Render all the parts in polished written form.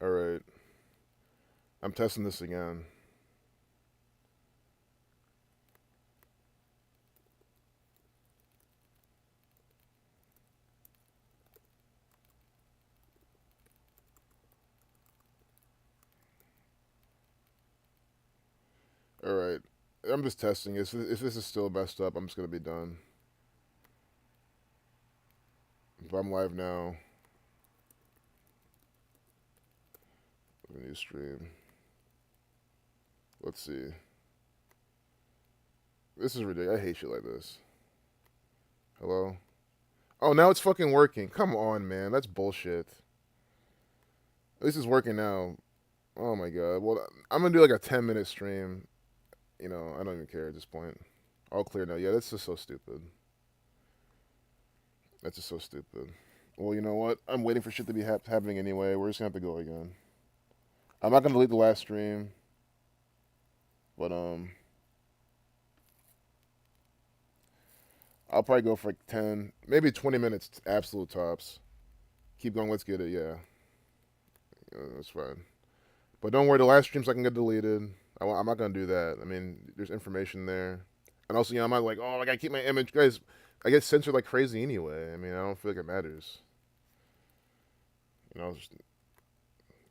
Alright. I'm testing this again. Alright. I'm just testing. If this is still messed up, I'm just going to be done. If I'm live now. New stream. Let's see. This is ridiculous. I hate shit like this. Hello? Oh, now it's fucking working. Come on, man. That's bullshit. At least it's working now. Oh my god. Well, I'm gonna do like a 10-minute stream. You know, I don't even care at this point. All clear now. Yeah, that's just so stupid. That's just so stupid. Well, you know what? I'm waiting for shit to be happening anyway. We're just gonna have to go again. I'm not gonna delete the last stream, but I'll probably go for like 10, maybe 20 minutes, absolute tops. Keep going. Let's get it. Yeah, that's fine. But don't worry, the last streams I can get deleted. I'm not gonna do that. I mean, there's information there, and also, you know, I'm not like, oh, I gotta keep my image, guys. I get censored like crazy anyway. I mean, I don't feel like it matters. You know.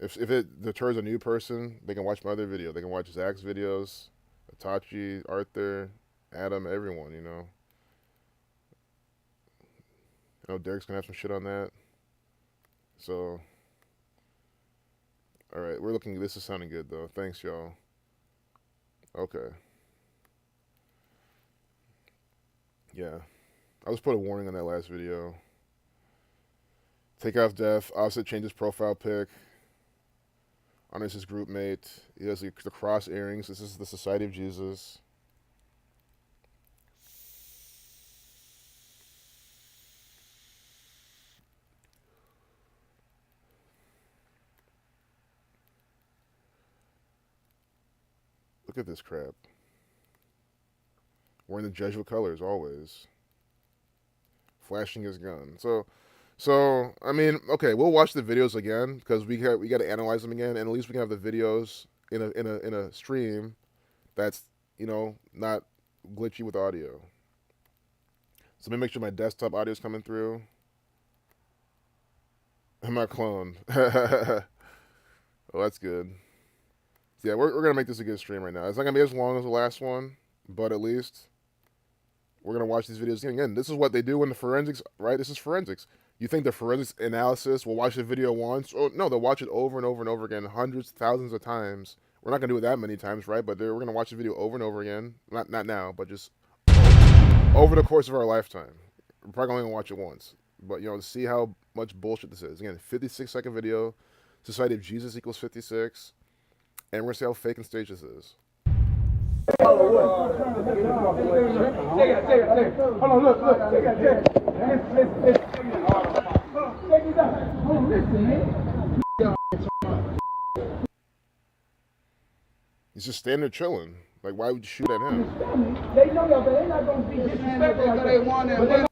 If it deters a new person, they can watch my other video. They can watch Zach's videos, Itachi, Arthur, Adam, everyone, you know. I know Derek's gonna have some shit on that. So, alright, we're looking, this is sounding good though. Thanks, y'all. Okay. Yeah. I just put a warning on that last video. Takeoff death, Offset changes profile pic. Honors his group mate. He has the cross earrings. This is the Society of Jesus. Look at this crap. Wearing the Jesuit colors always. Flashing his gun. So, I mean, okay, we'll watch the videos again because we got to analyze them again, and at least we can have the videos in a stream that's, you know, not glitchy with audio. So let me make sure my desktop audio is coming through. I'm not cloned. Well, that's good. So yeah, we're gonna make this a good stream right now. It's not gonna be as long as the last one, but at least we're gonna watch these videos again. This is what they do in the forensics, right? This is forensics. You think the forensics analysis will watch the video once? Oh, no, they'll watch it over and over and over again, hundreds, thousands of times. We're not going to do it that many times, right? But we're going to watch the video over and over again. Not now, but just over the course of our lifetime. We're probably only going to watch it once. But, you know, to see how much bullshit this is. Again, 56-second video. Society of Jesus equals 56. And we're going to see how fake and staged this is. Hold on, look. He's just standing there chilling. Like, why would you shoot at him? They know that they're not going to be disrespectful because they want it.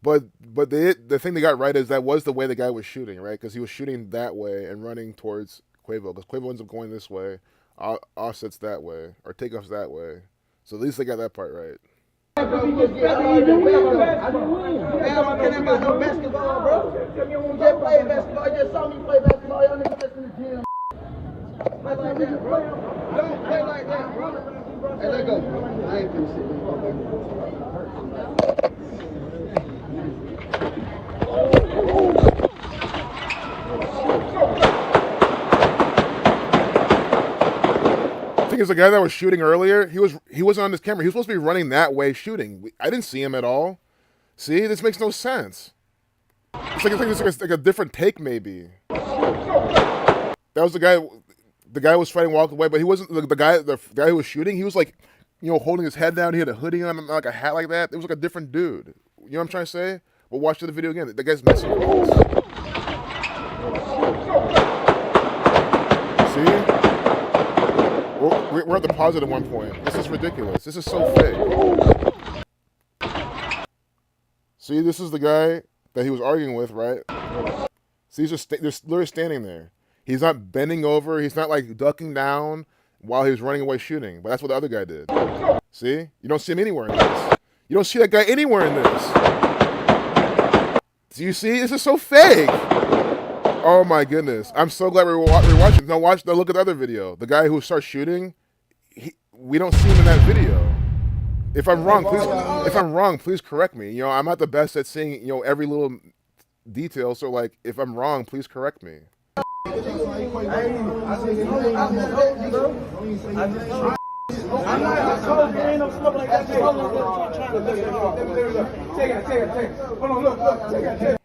But the thing they got right is that was the way the guy was shooting, right? Because he was shooting that way and running towards Quavo. Because Quavo ends up going this way, Offset's that way, or Takeoff's that way. So at least they got that part right. I don't care about no basketball, bro. You just play basketball. You just saw me play basketball. Y'all niggas just in the gym. Play like that, bro. Don't play like that, bro. Hey, let go. I ain't finna sit Is the guy that was shooting earlier, he wasn't on this camera. He was supposed to be running that way shooting. I didn't see him at all. See, this makes no sense. It's like a different take maybe. That was the guy. The guy was fighting, walked away, but he wasn't the guy. The guy who was shooting, he was like, you know, holding his head down. He had a hoodie on, like a hat like that. It was like a different dude. You know what I'm trying to say? But watch the video again. The guy's missing. See? We're at the positive one point. This is ridiculous. This is so fake. See, this is the guy that he was arguing with, right? See, he's just they're literally standing there. He's not bending over. He's not like ducking down while he was running away shooting. But that's what the other guy did. See? You don't see him anywhere in this. You don't see that guy anywhere in this. Do you see? This is so fake. Oh my goodness. I'm so glad we're watching. Now look at the other video. The guy who starts shooting, we don't see him in that video. If I'm wrong, please correct me. You know, I'm not the best at seeing, you know, every little detail. So like, if I'm wrong, please correct me. I'm not told there ain't no smoke like that. Hold on, look. Trying to look. Take it. Hold on, look. Take it.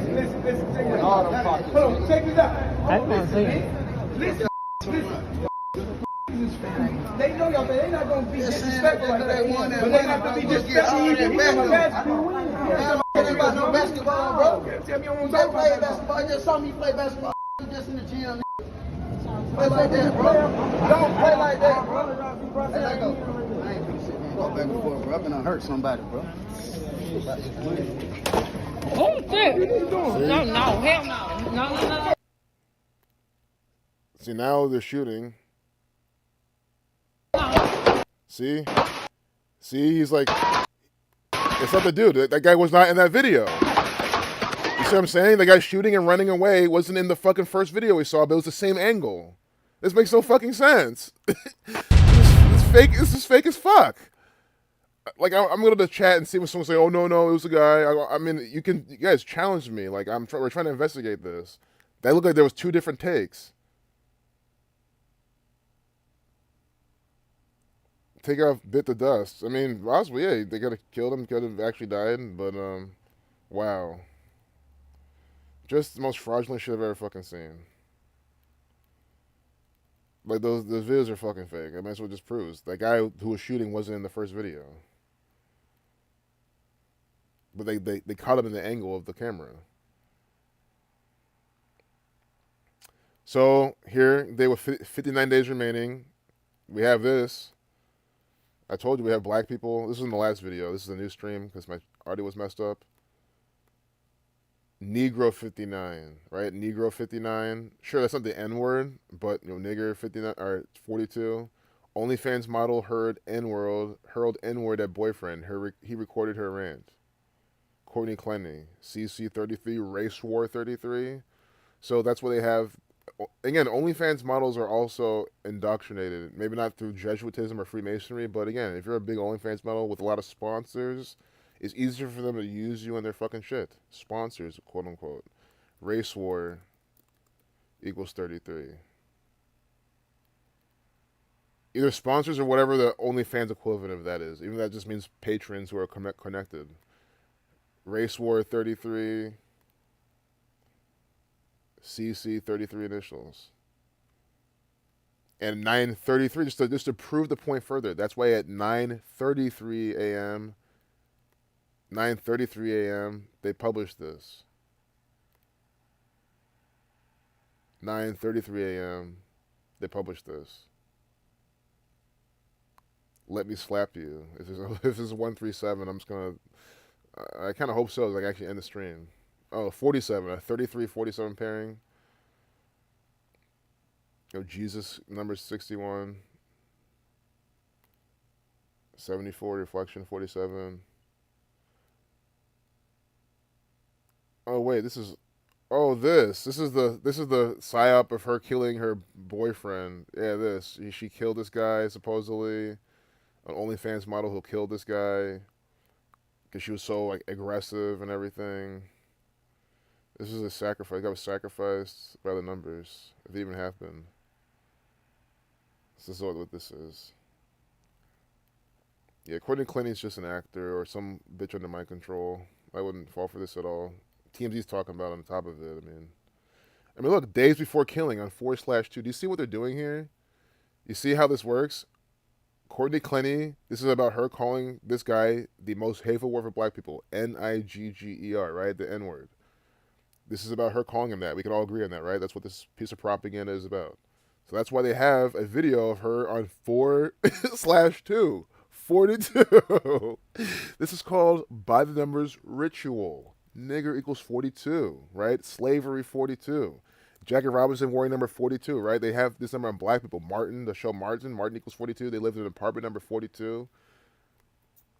Listen. Take it. Hold on, take this out. I can't see it. Listen. They know y'all, they're not going to be disrespectful like that. But they're not going to be disrespectful. You about no basketball, bro. Tell me you don't play basketball. You just saw me play basketball. Just in the gym. Play like that, bro. Don't play like that, bro. Hey, let go. I ain't finna sit there and go back and forth, bro. I'm gonna hurt somebody, bro. Oh, shit. No, hell no. No. See, now they're shooting. See, he's like, it's not the dude. That guy was not in that video. You see what I'm saying? The guy shooting and running away wasn't in the fucking first video we saw, but it was the same angle. This makes no fucking sense. This is fake as fuck. Like, I'm going to chat and see when someone say, "Oh no, it was a guy." I mean, you guys challenge me. Like, we're trying to investigate this. That looked like there was two different takes. Takeoff bit the dust. I mean, possibly, yeah, they could have killed him, could have actually died, but wow. Just the most fraudulent shit I've ever fucking seen. Like, those videos are fucking fake. I mean, that's what it just proves. That guy who was shooting wasn't in the first video. But they caught him in the angle of the camera. So, here, they were 59 days remaining. We have this. I told you we have black people. This was in the last video. This is a new stream because my audio was messed up. Negro 59, right? Negro 59. Sure, that's not the N word, but you know, nigger 59 or 42. OnlyFans model hurled N-word at boyfriend. He recorded her rant. Courtney Clenny, CC 33, Race War 33. So that's what they have. Again, OnlyFans models are also indoctrinated, maybe not through Jesuitism or Freemasonry, but again, if you're a big OnlyFans model with a lot of sponsors, it's easier for them to use you in their fucking shit. Sponsors, quote unquote. Race War equals 33. Either sponsors or whatever the OnlyFans equivalent of that is. Even that just means patrons who are connected. Race War 33. CC 33 initials. And 9:33, just to prove the point further. That's why at 9:33 a.m., 9:33 a.m., they published this. 9:33 a.m., they published this. Let me slap you. If this is 137, I'm just gonna. I kind of hope so. Like actually end the stream. Oh, 47, a 33-47 pairing. Oh, Jesus, number 61. 74, reflection 47. Oh wait, this is the psyop of her killing her boyfriend. Yeah, she killed this guy supposedly. An OnlyFans model who killed this guy because she was so like aggressive and everything. This is a sacrifice. I was sacrificed by the numbers, if it even happened. This is what this is. Yeah, Courtney Clenny's just an actor or some bitch under my control. I wouldn't fall for this at all. TMZ's talking about on top of it. I mean, look, days before killing on 4/2. Do you see what they're doing here? You see how this works? Courtney Clenny, this is about her calling this guy the most hateful word for black people. Nigger, right? The N-word. This is about her calling him that. We can all agree on that, right? That's what this piece of propaganda is about. So that's why they have a video of her on 4/2. 42. This is called by the numbers ritual. Nigger equals 42, right? Slavery 42. Jackie Robinson warrior number 42, right? They have this number on black people. Martin, the show Martin equals 42. They lived in an apartment number 42.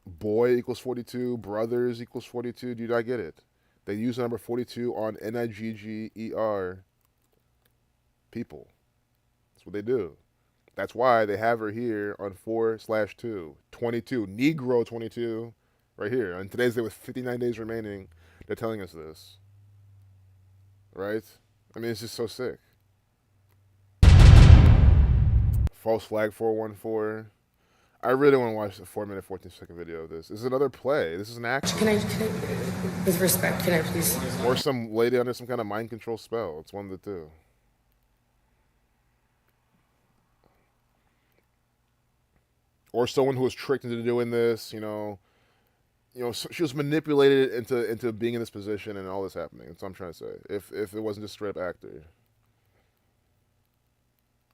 Boy equals 42. Brothers equals 42. Do you not get it? They use the number 42 on Nigger people. That's what they do. That's why they have her here on 4/2. 22. Negro 22. Right here. On today's day with 59 days remaining, they're telling us this. Right? I mean, it's just so sick. False flag 414. I really want to watch the 4-minute, 14-second video of this. This is another play. This is an act. Can I, with respect, can I please? Or some lady under some kind of mind control spell. It's one of the two. Or someone who was tricked into doing this, she was manipulated into being in this position and all this happening. That's what I'm trying to say. If it wasn't just straight up actor.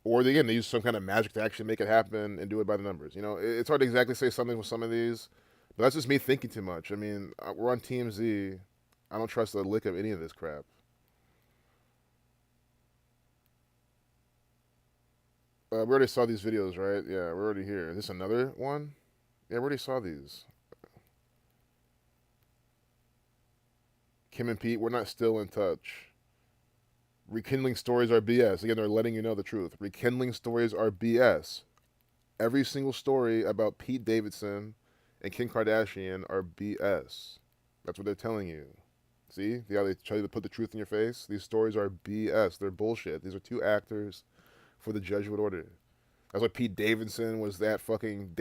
Or again, they use some kind of magic to actually make it happen and do it by the numbers. It's hard to exactly say something with some of these, but that's just me thinking too much. I mean, we're on TMZ. I don't trust the lick of any of this crap. We already saw these videos, right? Yeah, we're already here. Is this another one? Yeah, we already saw these. Kim and Pete, we're not still in touch. Rekindling stories are BS. Again, they're letting you know the truth. Rekindling stories are BS. Every single story about Pete Davidson and Kim Kardashian are BS. That's what they're telling you. See? How they try to put the truth in your face? These stories are BS. They're bullshit. These are two actors for the Jesuit order. That's why Pete Davidson was that fucking,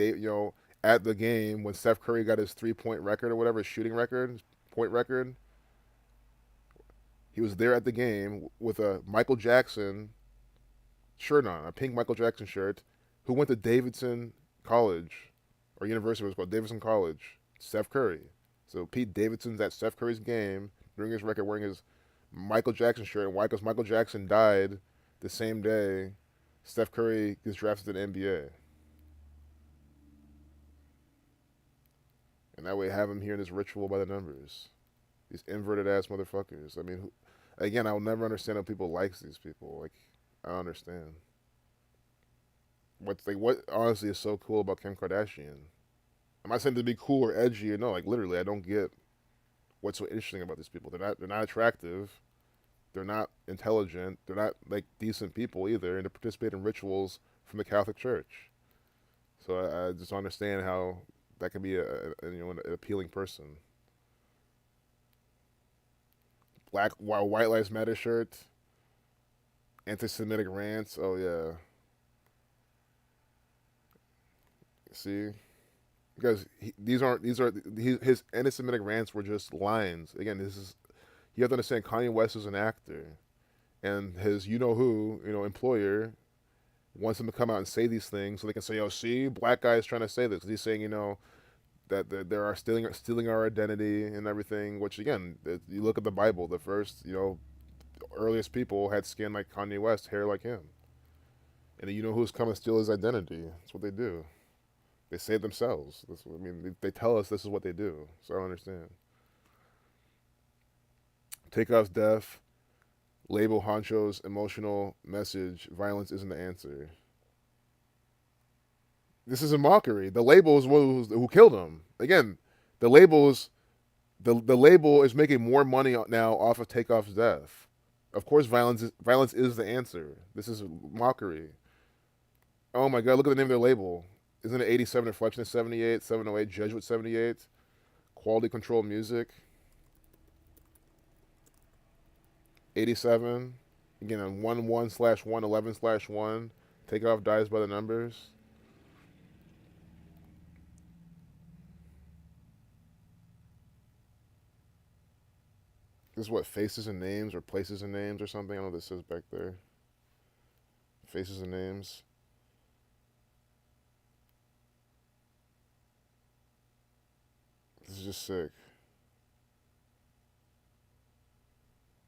at the game when Steph Curry got his 3-point record or whatever, his shooting record, his point record. He was there at the game with a Michael Jackson shirt on, a pink Michael Jackson shirt, who went to Davidson College, or university was called Davidson College, Steph Curry. So Pete Davidson's at Steph Curry's game, during his record wearing his Michael Jackson shirt, and why? Because Michael Jackson died the same day Steph Curry gets drafted to the NBA. And that way have him here in this ritual by the numbers. These inverted ass motherfuckers. I mean, again, I'll never understand how people like these people. Like, I don't understand. What honestly is so cool about Kim Kardashian? I'm not saying to be cool or edgy or no. Like, literally, I don't get what's so interesting about these people. They're not attractive. They're not intelligent. They're not like decent people either, and they participate in rituals from the Catholic Church. So I just don't understand how that can be an appealing person. White Lives Matter shirt, anti-Semitic rants. Oh yeah. See, because his anti-Semitic rants were just lines. Again, you have to understand. Kanye West is an actor, and his employer wants him to come out and say these things so they can say, "Oh, see, black guy is trying to say this." He's saying, that they are stealing our identity and everything. Which again, you look at the Bible, the first earliest people had skin like Kanye West, hair like him, and who's come and steal his identity. That's what they do. They say it themselves. They tell us this is what they do. So I don't understand. Takeoff's death, label Honcho's emotional message, violence isn't the answer. This is a mockery. The label is who killed him. Again, the label is making more money now off of Takeoff's death. Of course, violence is the answer. This is mockery. Oh my God, look at the name of their label. Isn't it 87 Reflection of 78, 708 Jesuit 78, Quality Control Music? 87, again on 11/1, 11/1. Takeoff dies by the numbers. This is what, faces and names or places and names or something? I don't know what this says back there. Faces and names. This is just sick.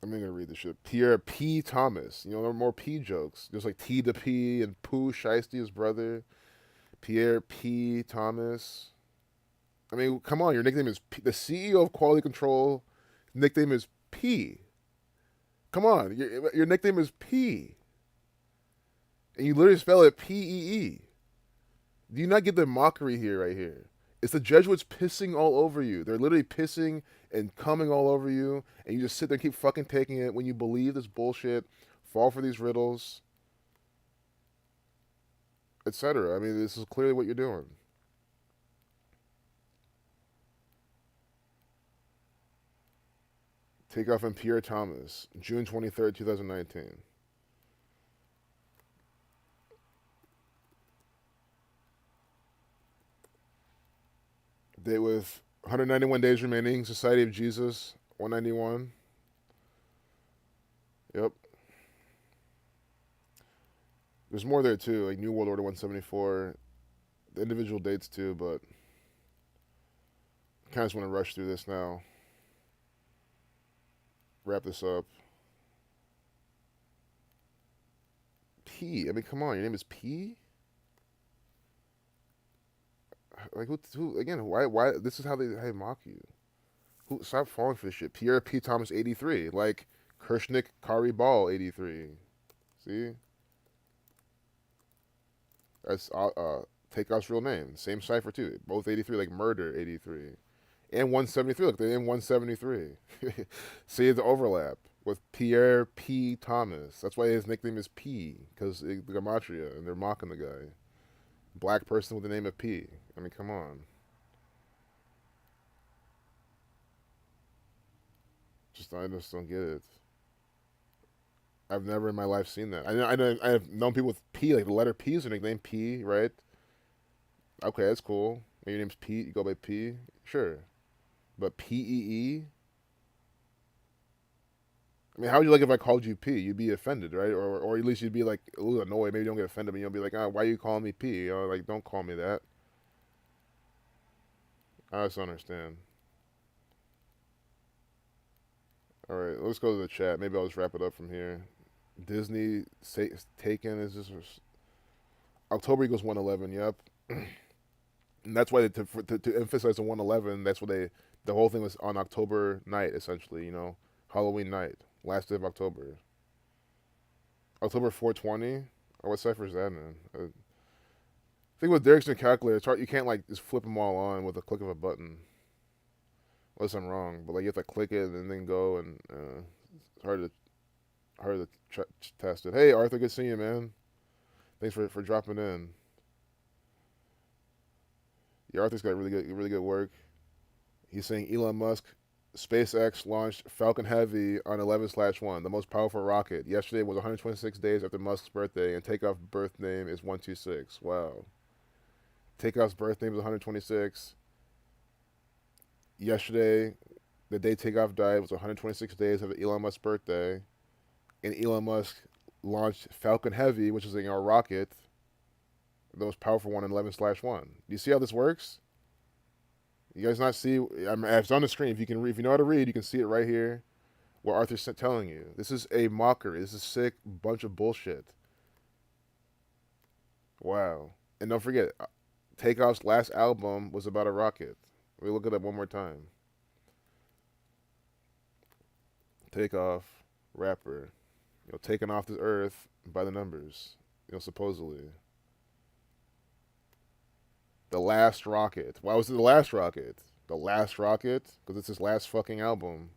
I'm gonna read this shit. Pierre P. Thomas. There are more P jokes. There's like T to P and Pooh Shiesty, his brother. Pierre P. Thomas. I mean, come on, your nickname is P. The CEO of Quality Control. Nickname is P. Come on, your nickname is P. And you literally spell it P-E-E. Do you not get the mockery here, right here? It's the Jesuits pissing all over you. They're literally pissing and coming all over you, and you just sit there and keep fucking taking it when you believe this bullshit, fall for these riddles, etc. I mean, this is clearly what you're doing. Takeoff and Pierre Thomas, June 23rd, 2019. Date with 191 days remaining. Society of Jesus, 191. Yep. There's more there too, like New World Order 174. The individual dates too, but I kind of just want to rush through this now. Wrap this up. P. I mean, come on. Your name is P? Like, who again, why, this is how they mock you. Stop falling for this shit. Pierre P. Thomas, 83. Like, Kershnik Kari Ball, 83. See? That's, Takeoff's real name. Same cipher, too. Both 83, like Murder, 83. And 173. Look, they're in 173. See the overlap with Pierre P. Thomas. That's why his nickname is P, because the Gematria, and they're mocking the guy. Black person with the name of P. I mean, come on. I just don't get it. I've never in my life seen that. I have known people with P, like the letter P is their nickname, P, right? Okay, that's cool. Maybe your name's Pete, you go by P, sure. But P-E-E? I mean, how would you like if I called you P? You'd be offended, right? Or at least you'd be like a little annoyed. Maybe you don't get offended, but you'll be like, why are you calling me P? You know, like, don't call me that. I just don't understand. Alright, let's go to the chat. Maybe I'll just wrap it up from here. Disney Taken is just October equals 111. Yep, and that's why to emphasize the 111. That's what the whole thing was on October night, essentially. You know, Halloween night, last day of October. October 420. Oh, what cipher is that, man? I think with Derrickson calculator, it's hard. You can't like just flip them all on with a click of a button. Unless I'm wrong, but like you have to click it and then go, and it's hard to test it. Hey Arthur, good seeing you, man. Thanks for dropping in. Yeah, Arthur's got really good work. He's saying Elon Musk, SpaceX launched Falcon Heavy on 11/1, the most powerful rocket. Yesterday was 126 days after Musk's birthday, and Takeoff's birth name is 126. Wow. Takeoff's birth name is 126. Yesterday, the day Takeoff died, was 126 days after Elon Musk's birthday, and Elon Musk launched Falcon Heavy, which is a rocket, the most powerful one in 11/1. Do you see how this works? You guys not see? It's on the screen. If you know how to read, you can see it right here. What Arthur's telling you. This is a mockery. This is a sick bunch of bullshit. Wow. And don't forget, Takeoff's last album was about a rocket. Let me look it up one more time. Takeoff, rapper, taken off this earth by the numbers, supposedly. The last rocket. Why was it the last rocket? The last rocket? Because it's his last fucking album.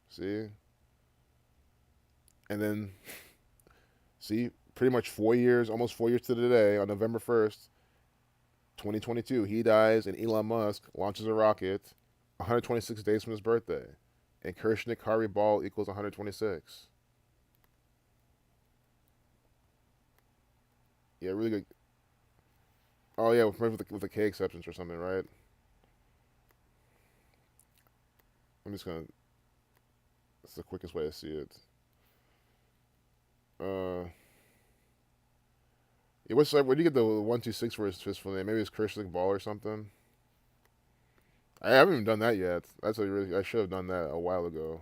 See? And then, see, pretty much 4 years, almost 4 years to the day, on November 1st, 2022, he dies and Elon Musk launches a rocket 126 days from his birthday. And Kershnik Kari Ball equals 126. Yeah, really good. Oh yeah, with the K exceptions or something, right? I'm just gonna. That's the quickest way to see it. Yeah, where do you get the 126 for his full name? Maybe it's Kershnik Ball or something. I haven't even done that yet. I should have done that a while ago.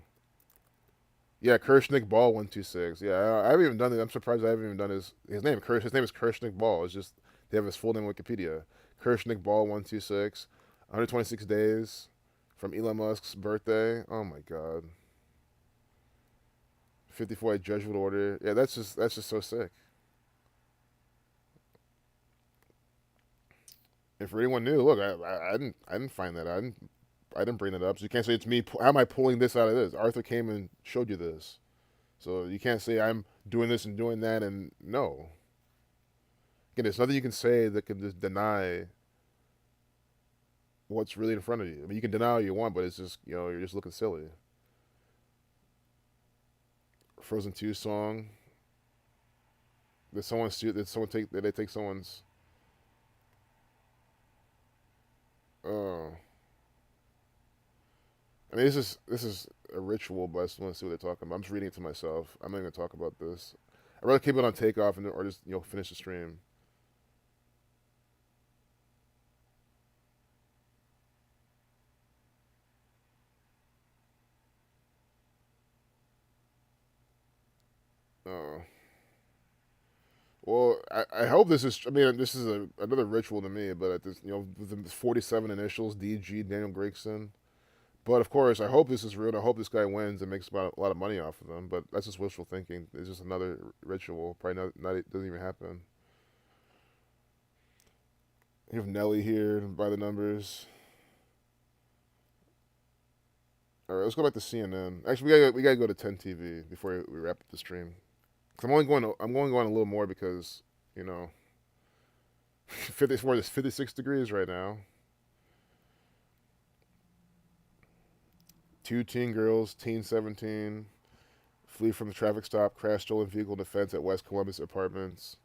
Yeah, Kershnik Ball 126. Yeah, I haven't even done it. I'm surprised I haven't even done his name. His name is Kershnik Ball. It's just They have his full name on Wikipedia. Kirshnik Ball 126. 126 days from Elon Musk's birthday. Oh my god. 54 Jesuit order. Yeah, that's just so sick. And for anyone new, look, I didn't find that. I didn't bring it up. So you can't say it's me. How am I pulling this out of this? Arthur came and showed you this. So you can't say I'm doing this and doing that and no. Again, there's nothing you can say that can just deny what's really in front of you. I mean, you can deny all you want, but it's just, you're just looking silly. Frozen 2 song. Did they take someone's I mean, this is a ritual, but I just want to see what they're talking about. I'm just reading it to myself. I'm not going to talk about this. I'd rather keep it on Takeoff or just finish the stream. Oh. Well, I hope this is. I mean, this is another ritual to me, but at this, with the 47 initials, DG Daniel Gregson. But of course, I hope this is real. I hope this guy wins and makes a lot of money off of them. But that's just wishful thinking. It's just another ritual. Probably not it doesn't even happen. You have Nelly here by the numbers. All right, let's go back to CNN. Actually, we gotta go to 10 TV before we wrap up the stream. Cause I'm only going a little more because 54 is 56 degrees right now. 2 teen girls, teen 17, flee from the traffic stop, crash stolen vehicle defense at West Columbus Apartments.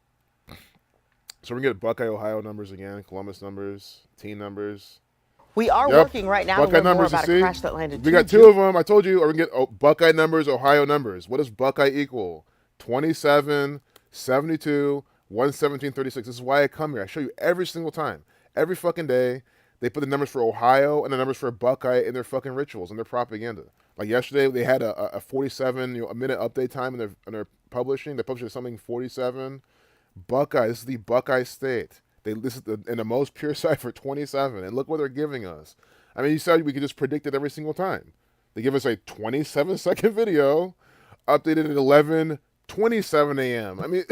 So we're gonna get Buckeye, Ohio numbers again, Columbus numbers, teen numbers. We are working right now Buckeye to learn more numbers, about a crash that landed we got 2 of them. I told you. Or we can get Buckeye numbers, Ohio numbers. What does Buckeye equal? 27, 72, 117, 36. This is why I come here. I show you every single time. Every fucking day. They put the numbers for Ohio and the numbers for Buckeye in their fucking rituals and their propaganda. Like yesterday, they had a 47 a minute update time in their publishing. They're publishing something 47. Buckeye. This is the Buckeye State. This is in the most pure cipher 27, and look what they're giving us. I mean, you said we could just predict it every single time. They give us a 27-second video, updated at 11:27 a.m. I mean,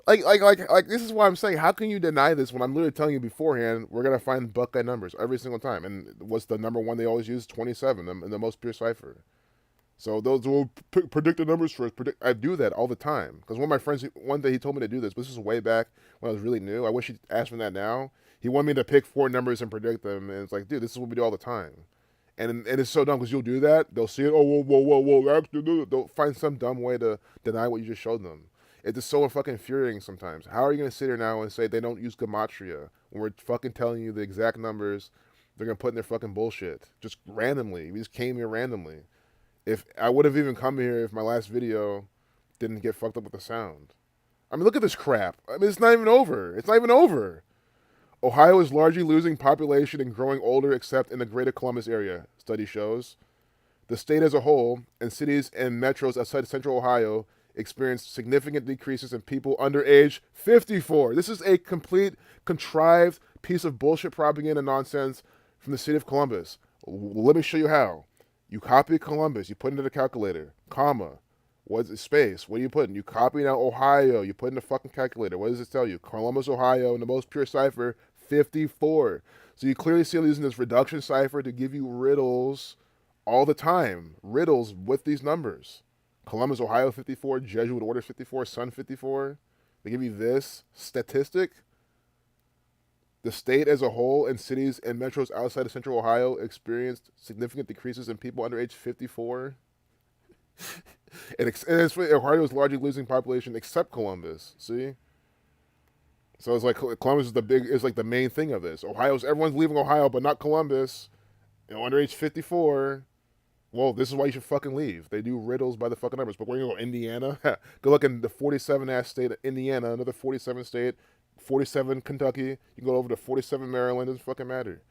like this is why I'm saying, how can you deny this when I'm literally telling you beforehand we're gonna find Buckeye numbers every single time? And what's the number one they always use? 27, in the most pure cipher. So those will predict the numbers first. I do that all the time. Because one of my friends, one day he told me to do this. But this was way back when I was really new. I wish he'd asked me that now. He wanted me to pick 4 numbers and predict them. And it's like, dude, this is what we do all the time. And it's so dumb because you'll do that. They'll see it. Oh, whoa. Actually, they'll find some dumb way to deny what you just showed them. It's just so fucking infuriating sometimes. How are you going to sit here now and say they don't use Gematria when we're fucking telling you the exact numbers they're going to put in their fucking bullshit? Just randomly. We just came here randomly. If I would have even come here if my last video didn't get fucked up with the sound. I mean, look at this crap. I mean, it's not even over. It's not even over. Ohio is largely losing population and growing older except in the greater Columbus area, study shows. The state as a whole, and cities and metros outside central Ohio, experienced significant decreases in people under age 54. This is a complete, contrived piece of bullshit propaganda nonsense from the city of Columbus. Let me show you how. You copy Columbus, you put it into the calculator, comma, what's the space? What are you putting? You copy now Ohio, you put in the fucking calculator. What does it tell you? Columbus, Ohio, in the most pure cipher, 54. So you clearly see them using this reduction cipher to give you riddles all the time. Riddles with these numbers. Columbus, Ohio, 54, Jesuit order 54, Sun 54. They give you this statistic. The state as a whole and cities and metros outside of central Ohio experienced significant decreases in people under age 54. and Ohio is largely losing population except Columbus. See? So it's like Columbus is like the main thing of this. Everyone's leaving Ohio, but not Columbus. Under age 54. Well, this is why you should fucking leave. They do riddles by the fucking numbers. But we're going to go Indiana. Go look in the 47-ass state of Indiana, another 47 state. 47 Kentucky, you can go over to 47 Maryland, doesn't fucking matter.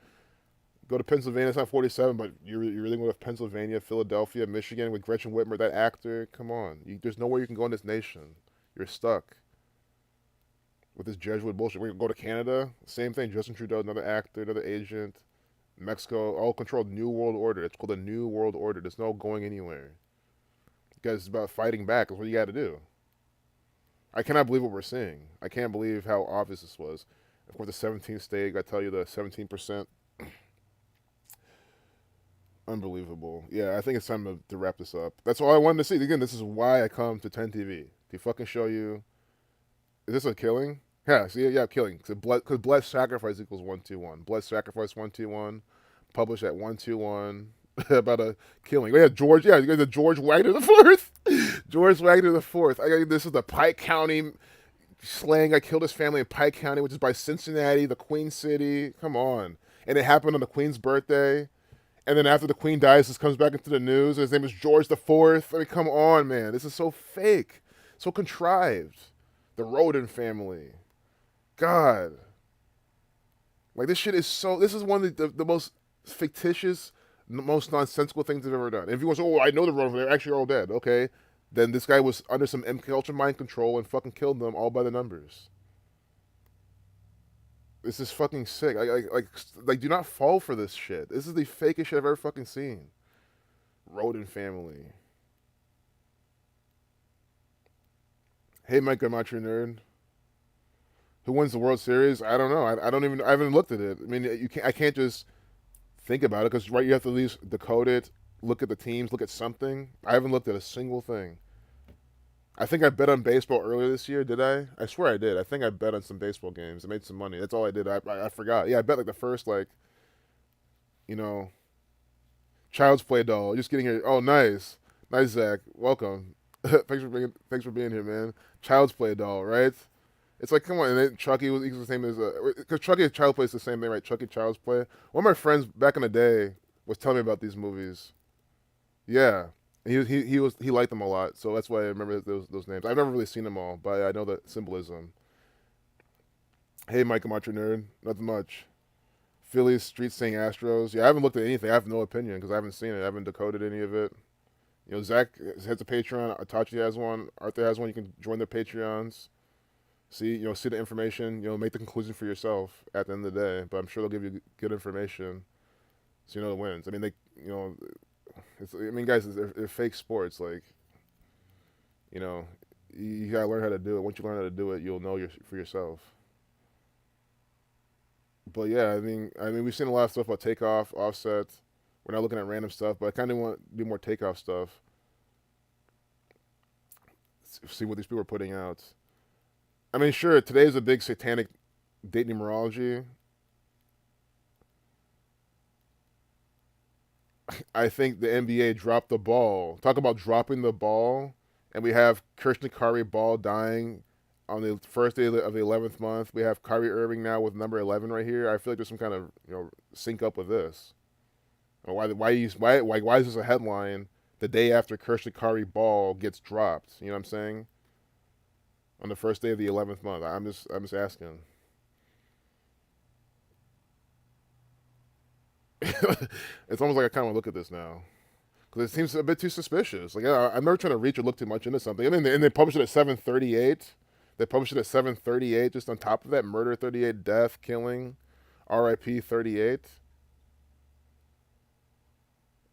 Go to Pennsylvania, it's not 47, but you're really going to Pennsylvania, Philadelphia, Michigan with Gretchen Whitmer, that actor. Come on. There's nowhere you can go in this nation. You're stuck. with this Jesuit bullshit. We're gonna go to Canada, same thing. Justin Trudeau, another actor, another agent. Mexico, all controlled New World Order. It's called the New World Order. There's no going anywhere. Because it's about fighting back. That's what you got to do. I cannot believe what we're seeing. I can't believe how obvious this was. Of course, the 17th state, I tell you, the 17%. Unbelievable. Yeah, I think it's time to wrap this up. That's all I wanted to see. Again, this is why I come to 10 TV. To fucking show you. Is this a killing? Yeah, see, yeah, killing. Because blood sacrifice equals 121. Blood sacrifice 121. Published at 121. About a killing. Yeah, George. Yeah, you got the George Wagner the Fourth. George Wagner the Fourth. This is the Pike County slaying. I killed his family in Pike County, which is by Cincinnati, the Queen City. Come on. And it happened on the Queen's birthday. And then after the Queen dies, this comes back into the news. His name is George the Fourth. I mean, come on, man. This is so fake, so contrived. The Rodin family. God. Like, this shit is so... This is one of the most fictitious, most nonsensical things they've ever done. And if you want to say, oh, I know the Rodin, they're actually all dead. Okay. Then this guy was under some MK Ultra mind control and fucking killed them all by the numbers. This is fucking sick. Like, do not fall for this shit. This is the fakest shit I've ever fucking seen. Rodin family. Hey, Mike Gematria nerd. Who wins the World Series? I don't know. I haven't looked at it. I mean, I can't just think about it because you have to at least decode it, look at the teams, look at something. I haven't looked at a single thing. I think I bet on baseball earlier this year. Did I? I swear I did. I think I bet on some baseball games. I made some money. That's all I did. I forgot. Yeah, I bet like the first Child's Play doll. Just getting here. Oh, nice, Zach. Welcome. thanks for being here, man. Child's Play doll, right? It's like, come on. And then Chucky was the same as because Chucky and Child's Play is the same thing, right? Chucky Child's Play. One of my friends back in the day was telling me about these movies. Yeah. He liked them a lot, so that's why I remember those names. I've never really seen them all, but I know the symbolism. Hey, Mike Gematria nerd, nothing much. Phillies street saying Astros. Yeah, I haven't looked at anything. I have no opinion because I haven't seen it. I haven't decoded any of it. Zach has a Patreon. Atachi has one. Arthur has one. You can join their Patreons. See the information. Make the conclusion for yourself at the end of the day. But I'm sure they'll give you good information, so you know the wins. I mean, guys, they're fake sports. Like, you gotta learn how to do it. Once you learn how to do it, you'll know for yourself. But yeah, I mean, we've seen a lot of stuff about Takeoff, Offset. We're not looking at random stuff, but I kind of want to do more Takeoff stuff. See what these people are putting out. I mean, sure, today's a big satanic date numerology. I think the NBA dropped the ball. Talk about dropping the ball. And we have Kirsten Curry Ball dying on the first day of the 11th month. We have Kyrie Irving now with number 11 right here. I feel like there's some kind of sync up with this. Why is this a headline the day after Kirsten Curry Ball gets dropped? You know what I'm saying? On the first day of the 11th month. I'm just asking. It's almost like I kind of look at this now because it seems a bit too suspicious. Like, I'm never trying to reach or look too much into something. And then they published it at 7:38. They published it at 7:38. Just on top of that, murder 38, death, killing, R.I.P. 38.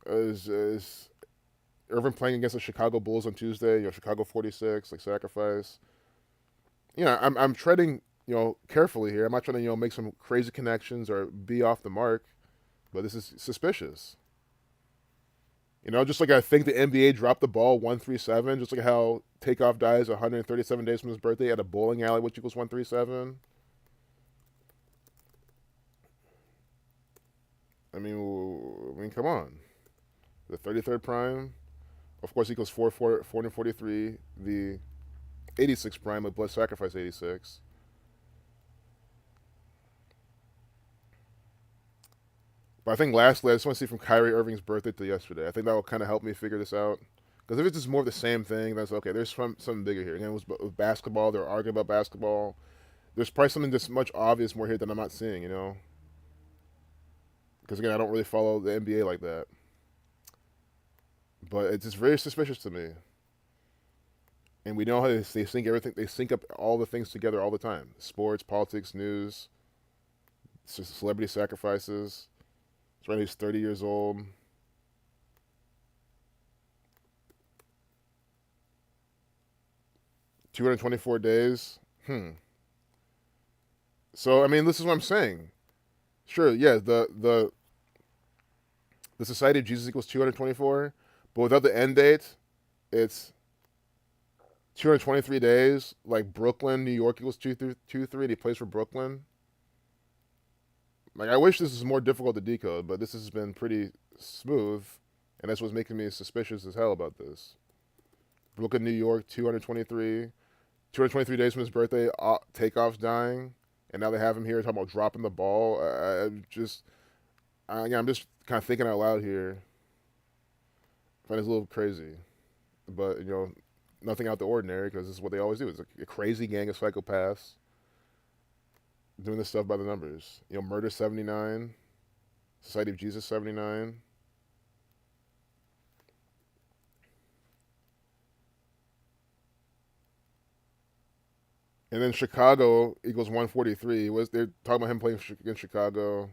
Is Irvin playing against the Chicago Bulls on Tuesday? Chicago 46, like sacrifice. I'm treading carefully here. I'm not trying to make some crazy connections or be off the mark. But this is suspicious. Just like I think the NBA dropped the ball 137, just like how Takeoff dies 137 days from his birthday at a bowling alley, which equals 137. I mean, come on. The 33rd prime, of course, equals 443. The 86th prime with blood sacrifice 86. But I think lastly, I just want to see from Kyrie Irving's birthday to yesterday. I think that will kind of help me figure this out. Because if it's just more of the same thing, that's okay. There's something bigger here. Again, it was with basketball. They were arguing about basketball. There's probably something just much obvious more here that I'm not seeing, Because again, I don't really follow the NBA like that. But it's just very suspicious to me. And we know how they sync everything. They sync up all the things together all the time: sports, politics, news, celebrity sacrifices. It's right. He's 30 years old. $224. So I mean, this is what I'm saying. Sure, yeah, the Society of Jesus equals 224, but without the end date, it's 223 days. Like Brooklyn, New York equals 223. He plays for Brooklyn. Like I wish this was more difficult to decode, but this has been pretty smooth, and that's what's making me suspicious as hell about this. Brooklyn, New York, 223. 223 days from his birthday, Takeoff's dying, and now they have him here talking about dropping the ball. I'm just kind of thinking out loud here. I find it's a little crazy, but nothing out the ordinary because this is what they always do. It's a crazy gang of psychopaths doing this stuff by the numbers. Murder 79, Society of Jesus 79. And then Chicago equals 143. They're talking about him playing against Chicago.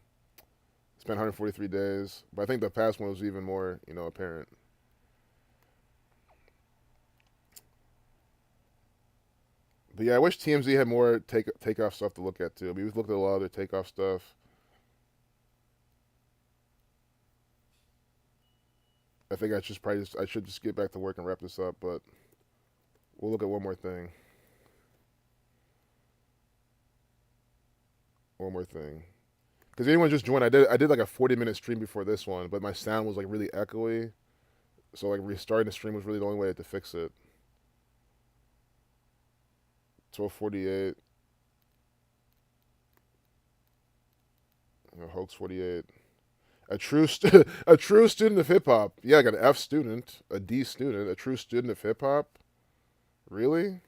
Spent 143 days, but I think the past one was even more, apparent. But yeah, I wish TMZ had more takeoff stuff to look at too. We've looked at a lot of their takeoff stuff. I think I should just get back to work and wrap this up. But we'll look at one more thing. One more thing. Because anyone just joined, I did like a 40-minute stream before this one, but my sound was like really echoey. So like restarting the stream was really the only way to fix it. 1248. Hoax 48. A true student of hip hop. Yeah, I got an F student, a D student, a true student of hip hop. Really?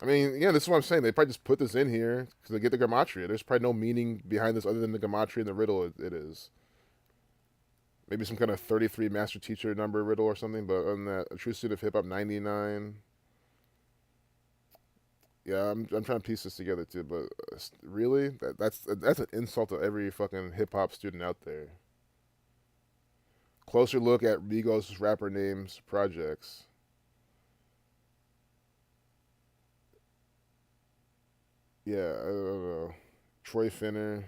I mean, yeah, this is what I'm saying. They probably just put this in here because they get the Gematria. There's probably no meaning behind this other than the Gematria and the riddle it is. Maybe some kind of 33 master teacher number riddle or something, but other than that, a true student of hip hop 99. Yeah, I'm trying to piece this together too, but really, that's an insult to every fucking hip hop student out there. Closer look at Migos' rapper names projects. Yeah, I don't know. Troy Finner.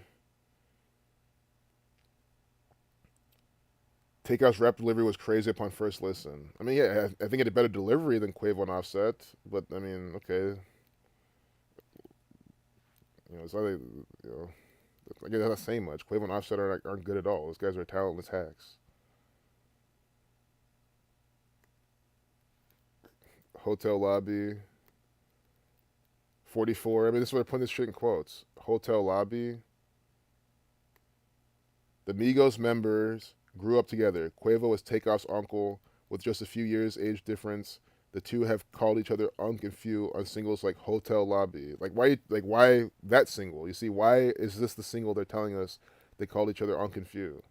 Takeoff's rap delivery was crazy upon first listen. I mean, yeah, I think it had better delivery than Quavo and Offset, but I mean, okay. It's not I guess that's not saying much. Quavo and Offset aren't good at all. Those guys are talentless hacks. Hotel lobby. 44. I mean, this is where they're putting this shit in quotes. Hotel lobby. The Migos members grew up together. Quavo was Takeoff's uncle with just a few years age difference. The two have called each other Unk and Few on singles like Hotel Lobby. Why that single? You see, why is this the single they're telling us they called each other Unk and Few?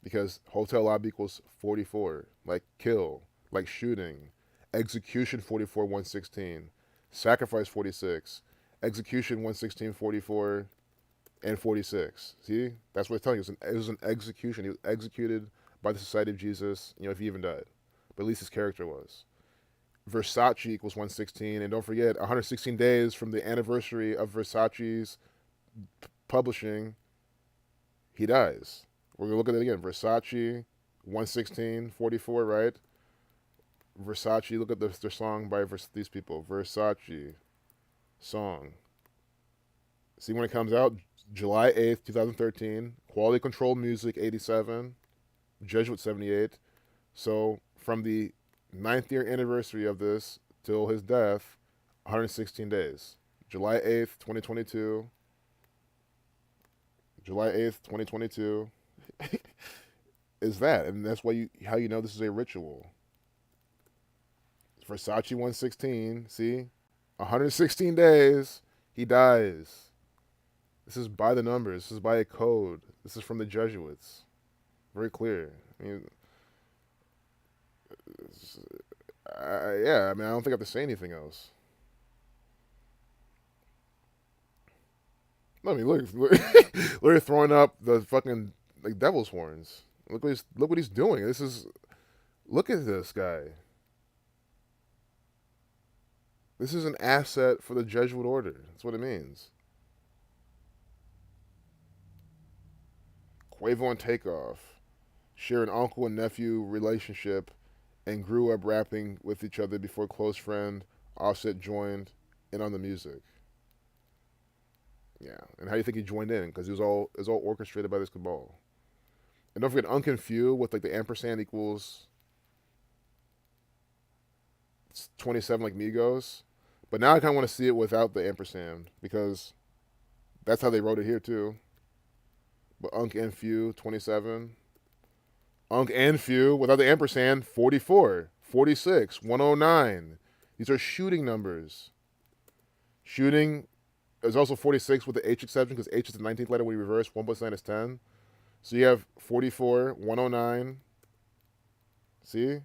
Because Hotel Lobby equals 44. Like kill, like shooting. Execution 44 116. Sacrifice 46. Execution 116 44 and 46. See? That's what it's telling you. It was an execution. He was executed by the Society of Jesus, if he even died. But at least his character was. Versace equals 116. And don't forget, 116 days from the anniversary of Versace's publishing, he dies. We're going to look at it again. Versace, 116, 44, right? Versace, look at their song by these people. Versace song. See when it comes out? July 8th, 2013. Quality Control Music, 87. Jesuits, 78. So from the 9th year anniversary of this till his death, 116 days. July 8th, 2022. July 8th, 2022 is that. And that's why how you know this is a ritual. Versace 116, see? 116 days, he dies. This is by the numbers. This is by a code. This is from the Jesuits. Very clear. I mean, Yeah, I mean, I don't think I have to say anything else. I mean, look, they're throwing up the fucking like devil's horns. Look what he's doing. Look at this guy. This is an asset for the Jesuit order. That's what it means. Quavo and Takeoff share an uncle and nephew relationship and grew up rapping with each other before close friend Offset joined in on the music. Yeah, and how do you think he joined in? Because it was all orchestrated by this cabal. And don't forget Unconfused with like the ampersand equals 27 like Migos. But now I kind of want to see it without the ampersand because that's how they wrote it here too. But Unc and Few 27. Unc and Few without the ampersand 44, 46, 109. These are shooting numbers. Shooting is also 46 with the H exception because H is the 19th letter when you reverse. 1 plus 9 is 10. So you have 44, 109. See?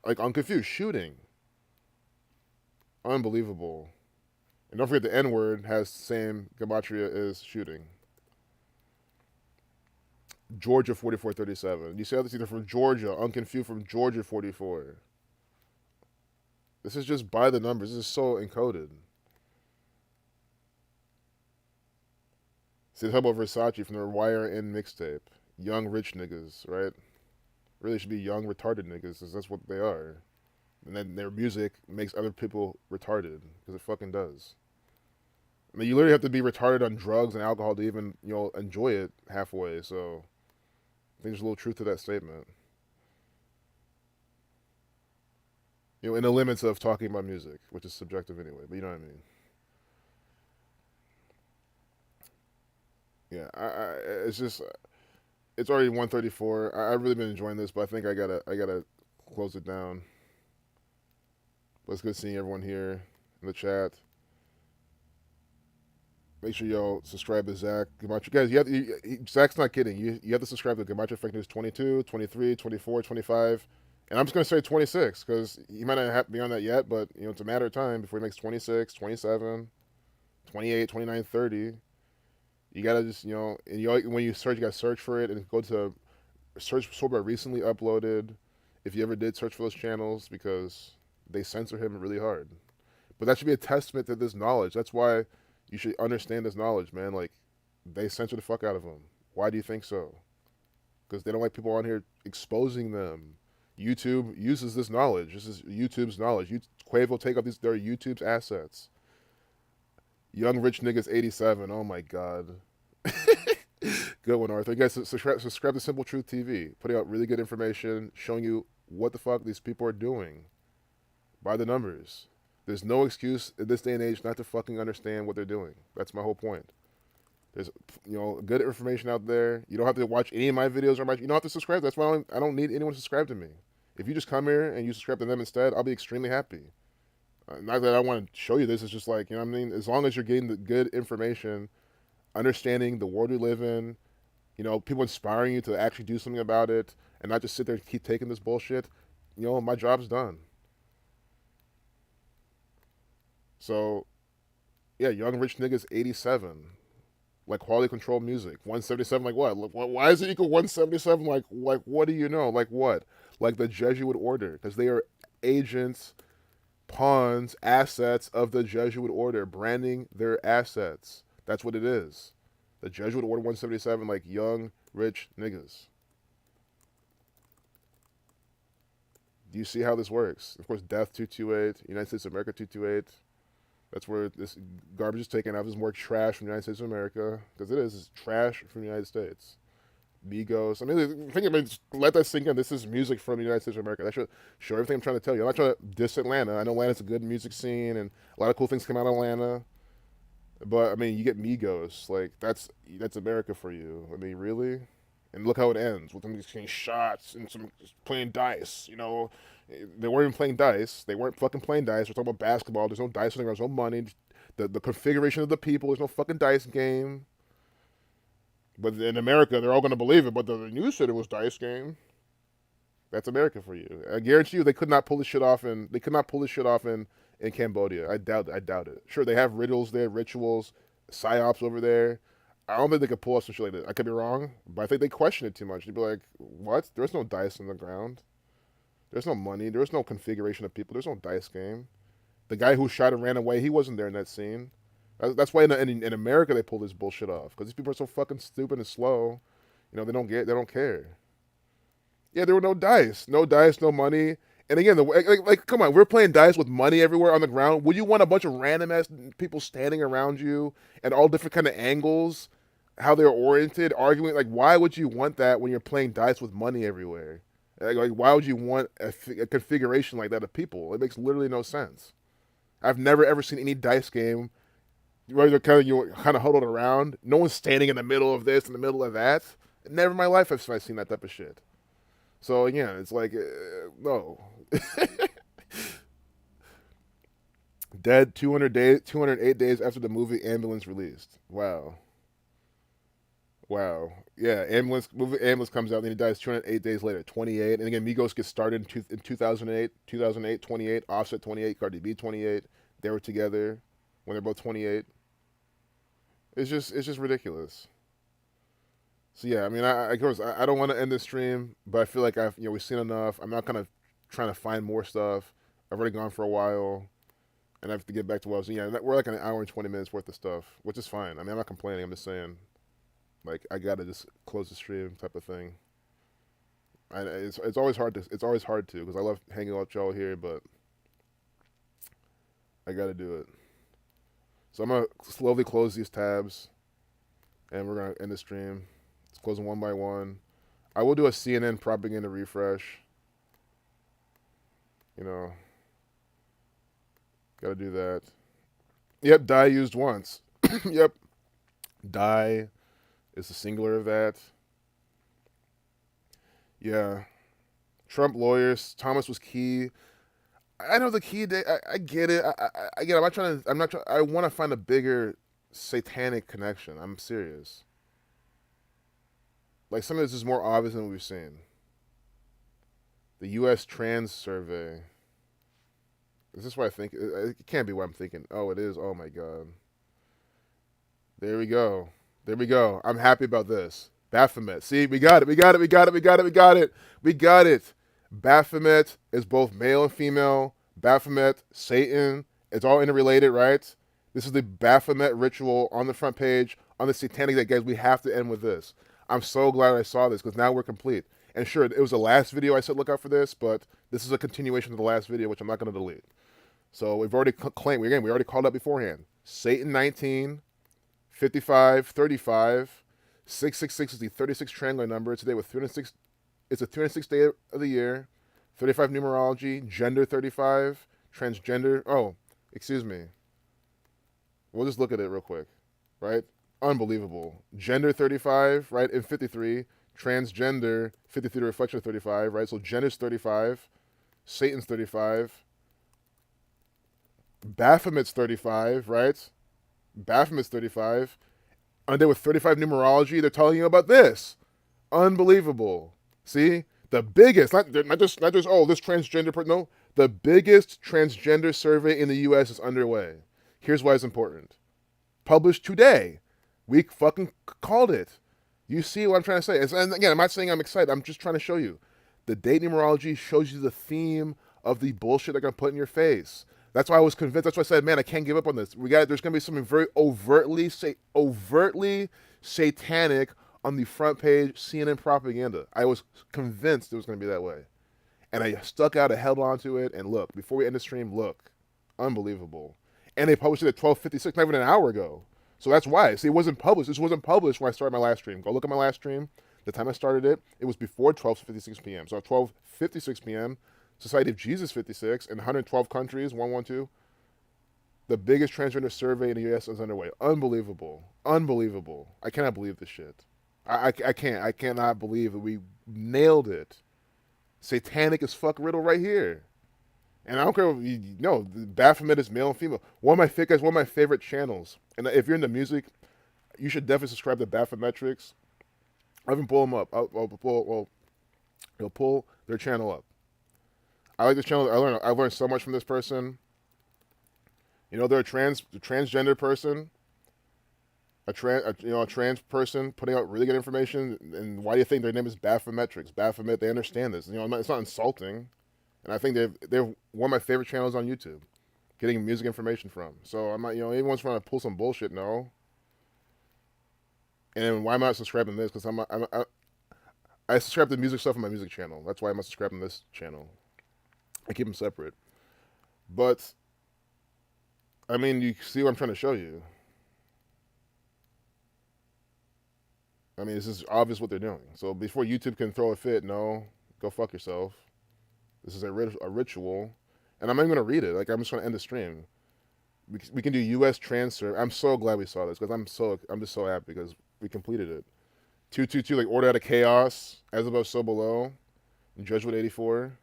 Like Unconfused, shooting. Unbelievable. And don't forget the N word has the same Gematria as shooting. Georgia 4437. You see how this either from Georgia, Unconfused from Georgia 44. This is just by the numbers. This is so encoded. See, talk about Versace from their Wire In mixtape. Young rich niggas, right? Really should be young retarded niggas, because that's what they are. And then their music makes other people retarded, because it fucking does. I mean, you literally have to be retarded on drugs and alcohol to even, enjoy it halfway, so I think there's a little truth to that statement. In the limits of talking about music, which is subjective anyway, but you know what I mean. Yeah, it's already 1:34. I've really been enjoying this, but I think I gotta close it down. But it's good seeing everyone here in the chat. Make sure y'all subscribe to Zach Gematria. Guys, Zach's not kidding. You have to subscribe to Gematria Fake News 22, 23, 24, 25. And I'm just going to say 26 because he might not be on that yet, but it's a matter of time before he makes 26, 27, 28, 29, 30. You got to just, and when you search, you got to search for it and go to search sort by recently uploaded if you ever did search for those channels because they censor him really hard. But that should be a testament to this knowledge. That's why you should understand this knowledge, man. Like, they censor the fuck out of him. Why do you think so? Because they don't like people on here exposing them. YouTube uses this knowledge. This is YouTube's knowledge. Quavo Takeoff, they're YouTube's assets. Young Rich Niggas 87. Oh my God. Good one, Arthur. You guys subscribe to Simple Truth TV. Putting out really good information, showing you what the fuck these people are doing. By the numbers. There's no excuse in this day and age not to fucking understand what they're doing. That's my whole point. There's, good information out there. You don't have to watch any of my videos you don't have to subscribe. That's why I don't need anyone to subscribe to me. If you just come here and you subscribe to them instead, I'll be extremely happy. Not that I want to show you this. It's just like, what I mean? As long as you're getting the good information, understanding the world we live in, people inspiring you to actually do something about it and not just sit there and keep taking this bullshit, my job's done. So, yeah, Young Rich Niggas 87. Like quality control music. 177, like what? Why is it equal 177? Like what do you know? Like what? Like the Jesuit order. Because they are agents, pawns, assets of the Jesuit order. Branding their assets. That's what it is. The Jesuit order 177, like young, rich niggas. Do you see how this works? Of course, Death 228, United States of America 228. That's where this garbage is taken out. This is more trash from the United States of America. Because it is. It's trash from the United States. Migos. I mean, let that sink in. This is music from the United States of America. That should show everything I'm trying to tell you. I'm not trying to diss Atlanta. I know Atlanta's a good music scene, and a lot of cool things come out of Atlanta. But, I mean, you get Migos. Like, that's America for you. I mean, really? And look how it ends. With them just getting shots and some playing dice, They weren't even playing dice. They weren't fucking playing dice. We're talking about basketball. There's no dice. There's no money. The configuration of the people. There's no fucking dice game. But in America, they're all going to believe it. But the news said it was dice game. That's America for you. I guarantee you, they could not pull this shit off in Cambodia. I doubt it. Sure, they have riddles there, rituals, psyops over there. I don't think they could pull off some shit like that. I could be wrong, but I think they question it too much. They'd be like, "What? There's no dice on the ground. There's no money. There's no configuration of people. There's no dice game." The guy who shot and ran away, he wasn't there in that scene. That's why in America they pull this bullshit off, because these people are so fucking stupid and slow. They don't care. Yeah, there were no dice, no money. And again, come on, we're playing dice with money everywhere on the ground. Would you want a bunch of random ass people standing around you at all different kind of angles, how they're oriented, arguing? Like, why would you want that when you're playing dice with money everywhere? Like why would you want a configuration like that of people? It makes literally no sense. I've never ever seen any dice game where they're kind of huddled around. No one's standing in the middle of this, in the middle of that. Never in my life have I seen that type of shit. So again, it's like, no. Dead 208 days after the movie Ambulance released. Wow. Yeah, movie Ambulance comes out, then he dies 208 days later, 28. And again, Migos gets started in 2008, 28. Offset 28, Cardi B 28. They were together when they're both 28. It's just ridiculous. So yeah, I mean, I don't want to end this stream, but I feel like we've seen enough. I'm not kind of trying to find more stuff. I've already gone for a while, and I have to get back to what I was. Yeah, we're like an hour and 20 minutes worth of stuff, which is fine. I mean, I'm not complaining. I'm just saying, like, I gotta just close the stream type of thing. It's always hard to because I love hanging out with y'all here, but I gotta do it. So I'm gonna slowly close these tabs, and we're gonna end the stream. Let's close them one by one. I will do a CNN propaganda refresh. Gotta do that. Yep, die used once. Yep, die is the singular of that. Yeah, Trump lawyers. Thomas was key. I know the key. I get it. I get it. I'm not trying. I want to find a bigger satanic connection. I'm serious. Like, some of this is more obvious than we've seen. The U.S. Trans Survey. Is this what I think? It can't be what I'm thinking. Oh, it is. Oh my God. There we go. I'm happy about this. Baphomet. See, we got it. Baphomet is both male and female. Baphomet, Satan. It's all interrelated, right? This is the Baphomet ritual on the front page on the Satanic Day. Guys, we have to end with this. I'm so glad I saw this, because now we're complete. And sure, it was the last video I said look out for this, but this is a continuation of the last video, which I'm not going to delete. So we've already claimed, we already called out beforehand. Satan 19, 55, 35, 666 is the 36 triangular number. Today with 306, it's the 306th day of the year. 35 numerology, gender 35, transgender. Oh, excuse me. We'll just look at it real quick, right? Unbelievable. Gender 35, right? In 53. Transgender 53, reflection of 35, right? So gender's 35. Satan's 35. Baphomet's 35, right? Baphomet's 35. And then with 35 numerology, they're telling you about this. Unbelievable. See? The biggest, not just this transgender person. No, the biggest transgender survey in the U.S. is underway. Here's why it's important. Published today. We fucking called it. You see what I'm trying to say? And again, I'm not saying I'm excited. I'm just trying to show you. The date numerology shows you the theme of the bullshit they're going to put in your face. That's why I was convinced. That's why I said, man, I can't give up on this. There's going to be something very overtly satanic on the front page CNN propaganda. I was convinced it was going to be that way. And I stuck out, I held on to it, and look, before we end the stream, look. Unbelievable. And they published it at 12:56, not even an hour ago. So that's why. See, it wasn't published. This wasn't published when I started my last stream. Go look at my last stream. The time I started it, it was before 12:56 p.m. So at 12:56 p.m., Society of Jesus 56, in 112 countries, 112, the biggest transgender survey in the U.S. is underway. Unbelievable. I cannot believe this shit. I can't. I cannot believe that we nailed it. Satanic as fuck riddle right here. And I don't care if you know, Baphomet is male and female. One of my favorite channels. And if you're into music, you should definitely subscribe to Baphometrics. I haven't pulled them up. It'll pull their channel up. I like this channel. I've learned so much from this person. You know, they're a transgender person, a trans person putting out really good information. And why do you think their name is Baphometrics? Baphomet. They understand this. You know, it's not insulting. And I think they're one of my favorite channels on YouTube, getting music information from. So I'm not, you know, anyone's trying to pull some bullshit, no. And why am I not subscribing to this? Because I subscribe to music stuff on my music channel. That's why I'm not subscribing to this channel. I keep them separate. But I mean, you see what I'm trying to show you. I mean, this is obvious what they're doing. So before YouTube can throw a fit, no, go fuck yourself. This is a ritual, and I'm not even gonna read it. Like, I'm just gonna end the stream. We can do U.S. transfer. I'm so glad we saw this because I'm just so happy because we completed it. 222, like order out of chaos, as above so below. Jesuit 84.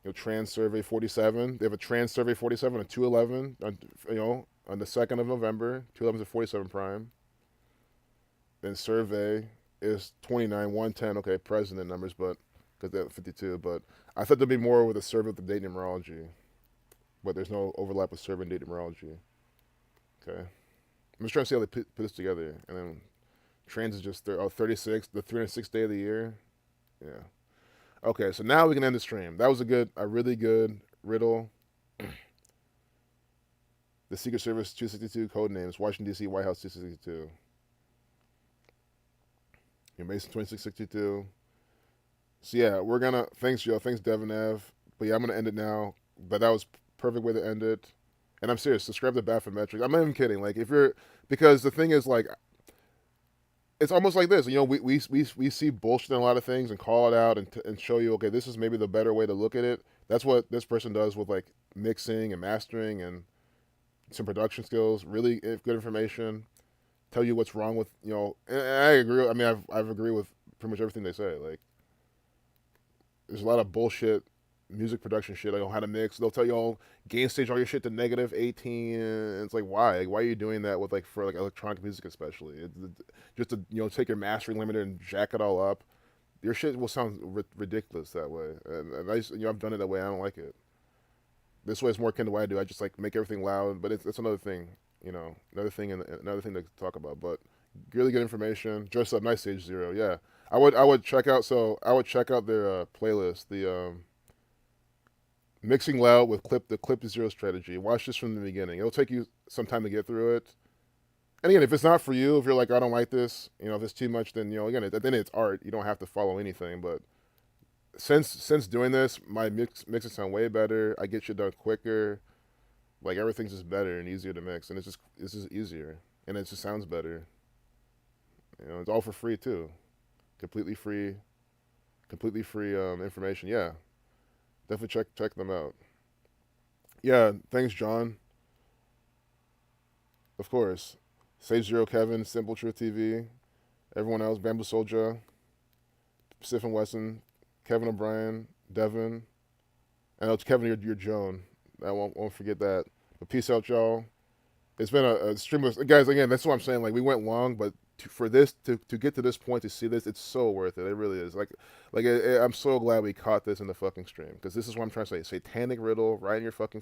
You know, trans survey 47. They have a trans survey 47 and 211. On the 2nd of November, 211 is a 47 prime. Then survey is 29 110. Okay, president numbers, but because they're 52. But I thought there'd be more with a survey with the date numerology, but there's no overlap with survey and date numerology. Okay, I'm just trying to see how they put this together. And then trans is just 36, the 306th day of the year. Yeah. Okay, so now we can end the stream. That was a really good riddle. The Secret Service 262 code names: Washington D.C. White House 262. Mason 2662. So yeah, we're gonna thanks Devin Ev. But yeah, I'm gonna end it now. But that was perfect way to end it. And I'm serious. Subscribe to Baphometrics. I'm not even kidding. Like, because the thing is, like, it's almost like this. You know, we see bullshit in a lot of things and call it out and show you, okay, this is maybe the better way to look at it. That's what this person does with, like, mixing and mastering and some production skills. Really good information. Tell you what's wrong with, you know, and I agree. I mean, I've agreed with pretty much everything they say. Like, there's a lot of bullshit music production shit. Like, how to mix. They'll tell you, oh, gain stage all your shit to -18. And it's like, why? Like, why are you doing that with, like, for, like, electronic music especially? Just to, you know, take your mastering limiter and jack it all up. Your shit will sound ridiculous that way. And I've done it that way. I don't like it. This way is more akin to what I do. I just, like, make everything loud. But it's another thing. You know, another thing to talk about. But really good information. Dress up nice, Stage Zero. Yeah, I would check out. So I would check out their playlist. The mixing loud with the clip to zero strategy. Watch this from the beginning. It'll take you some time to get through it. And again, if it's not for you, if you're like, I don't like this, you know, if it's too much, then, you know, again, at the end it's art. You don't have to follow anything. But since doing this, my mixes sound way better. I get shit done quicker. Like, everything's just better and easier to mix, and it's just easier, and it just sounds better. You know, it's all for free too, completely free information. Yeah, definitely check them out. Yeah, thanks, John. Of course, Save Zero, Kevin, Simple Truth TV, everyone else, Bamboo Soldier, Sif and Wesson, Kevin O'Brien, Devin, and it's Kevin, you're Joan. I won't forget that. But peace out, y'all. It's been a stream of, guys. Again, that's what I'm saying. Like, we went long, but for this to get to this point, to see this, it's so worth it. It really is. I'm so glad we caught this in the fucking stream, because this is what I'm trying to say. Satanic riddle right in your fucking